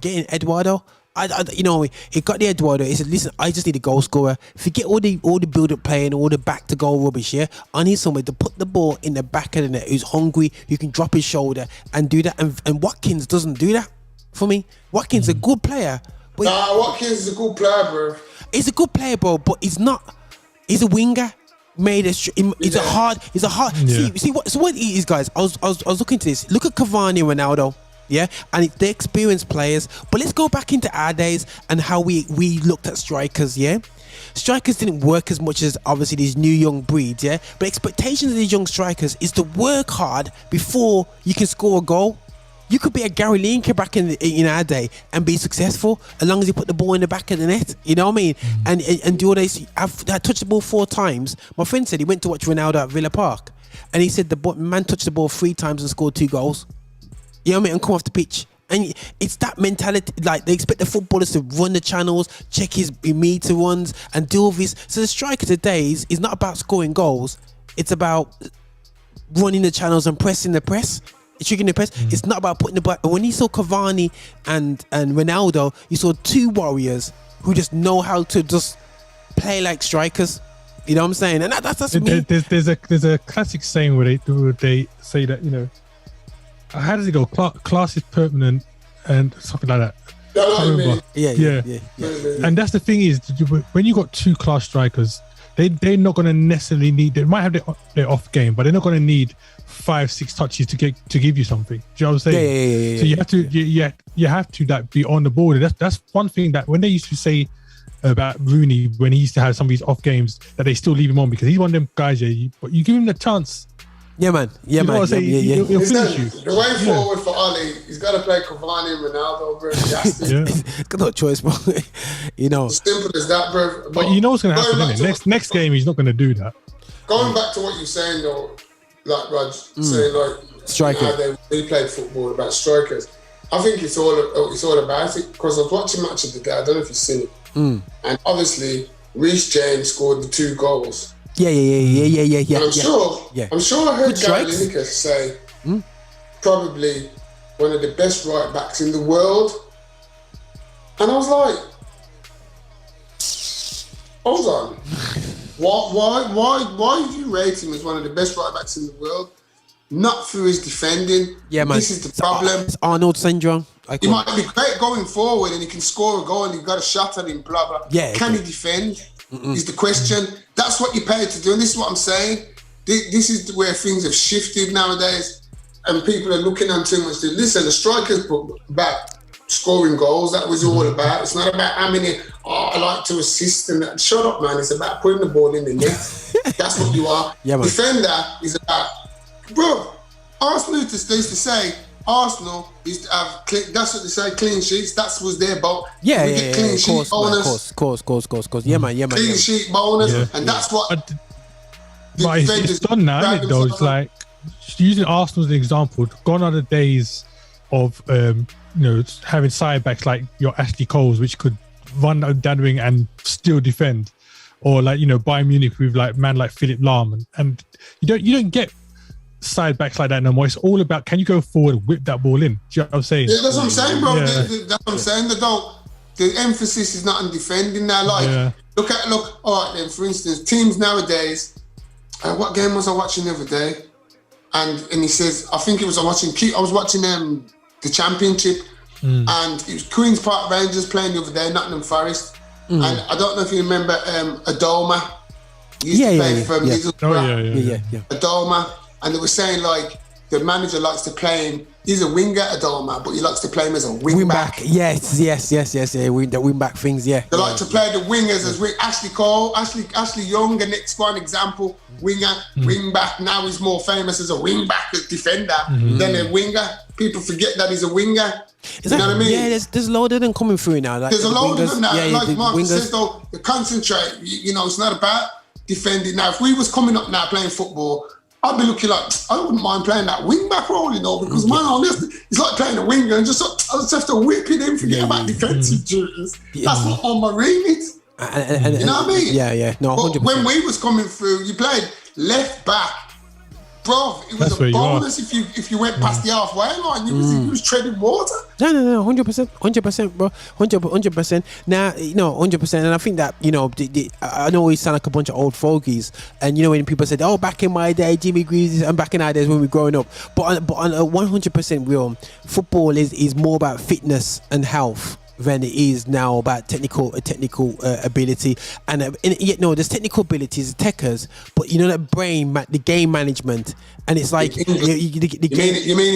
getting Eduardo. He got the Eduardo. He said, "Listen, I just need a goal scorer. Forget all the build-up play and all the back to goal rubbish. Yeah, I need somebody to put the ball in the back of the net who's hungry, who can drop his shoulder and do that. And Watkins doesn't do that for me. Watkins is a good player. But Watkins is a good player, bro. He's a good player, bro. But he's not. He's a winger. He's a hard. Yeah. See what it is, guys. I was looking to this. Look at Cavani, Ronaldo. Yeah, and they're experienced players. But let's go back into our days and how we looked at strikers. Yeah, strikers didn't work as much as obviously these new young breeds. Yeah, but expectations of these young strikers is to work hard before you can score a goal. You could be a Gary Lineker back in our day and be successful as long as you put the ball in the back of the net. You know what I mean? And do all this. I touched the ball 4 times. My friend said he went to watch Ronaldo at Villa Park, and he said the man touched the ball 3 times and scored 2 goals. You know what I mean? And come off the pitch. And it's that mentality, like they expect the footballers to run the channels, check his meter runs and do all this. So the striker today is not about scoring goals. It's about running the channels and pressing the press. Triggering the press. It's not about putting the ball. When you saw Cavani and Ronaldo, you saw 2 warriors who just know how to just play like strikers. You know what I'm saying? And that's me. There's a classic saying where they say that, you know, how does it go? Class is permanent and something like that. Yeah. And that's the thing is, when you got 2 class strikers, they're not going to necessarily need. They might have their off game, but they're not going to need 5-6 touches to give you something. Do you know what I'm saying? So you have to like be on the ball. That's one thing that when they used to say about Rooney when he used to have some of these off games that they still leave him on because he's one of them guys. But you give him the chance. Yeah, man. He'll finish you. The way forward for Oli, he's got to play Cavani and Ronaldo, bro. He's got no choice, bro. You know, as simple as that, bro. But you know what's going to happen, isn't it? Next game, he's not going to do that. Going back to what you're saying, though, like Raj saying, like striker, how they played football about strikers. I think it's all about it because I was watching match of the day. I don't know if you've seen it, and obviously Reece James scored the 2 goals. Yeah. And I'm sure I heard Gary Lineker say probably one of the best right backs in the world, and I was like, hold on, why do you rate him as one of the best right backs in the world? Not through his defending. Yeah, man. This is the problem. It's Arnold syndrome. He might be great going forward, and he can score a goal, and you've got a shot at him. Blah blah. Yeah. Can he defend? Is the question. That's what you pay to do, and this is what I'm saying. This is where things have shifted nowadays, and people are looking on too much. Listen, the strikers about scoring goals. That was all about. It's not about how many. I like to assist and that. Shut up, man. It's about putting the ball in the net. That's what you are. Yeah, man. Defender is about, bro. Arsenal used to say. Arsenal used to have, that's what they say, clean sheets. That was their boat. Yeah, clean sheet bonus. Course. Yeah, man. Clean sheet bonus, and that's what. But it's done now, isn't it? Though it's like using Arsenal as an example. Gone are the days of having side backs like your Ashley Coles, which could run down the wing and still defend, or like Bayern Munich with like man like Philipp Lahm, and you don't get side backs like that no more. It's all about, can you go forward and whip that ball in? Do you know what I'm saying? Yeah, that's what I'm saying, bro. Yeah. That's what I'm saying. The emphasis is not on defending now. Like, look. All right, then. For instance, teams nowadays. What game was I watching the other day? And he says, I think it was I was watching the Championship, and it was Queen's Park Rangers playing the other day, Nottingham Forest, and I don't know if you remember Adoma. He used to play for Middlesbrough. Adoma. And they were saying, like, the manager likes to play him. He's a winger, Adoma, but he likes to play him as a wing back. Yes. The wing back things, yeah. They like to play the wingers as Ashley Cole, Ashley Young, the next one example, winger, wing back. Now he's more famous as a wing back, as defender, than a winger. People forget that he's a winger. You know what I mean? Yeah, there's a load of them coming through now. Like there's a load of them now. Yeah, like Mark says, though, you concentrate. It's not about defending. Now, if we was coming up now playing football, I'd be looking like, I wouldn't mind playing that wing back role, because man, it's like playing a winger and I just have to whip it in, forget about defensive duties. That's not on my remit. You know what I mean? Yeah. No, 100%. But when we was coming through, you played left back bro, it was a bonus if you went past the halfway line. You was treading water. No, 100%, bro, 100%. Now, 100%, and I think that I know we sound like a bunch of old fogies, and when people said, "Oh, back in my day, Jimmy Greaves," and back in our days when we were growing up, but on a 100% real, football is more about fitness and health than it is now about technical ability, and there's technical abilities, techers, but that brain, the game management, and it's like you mean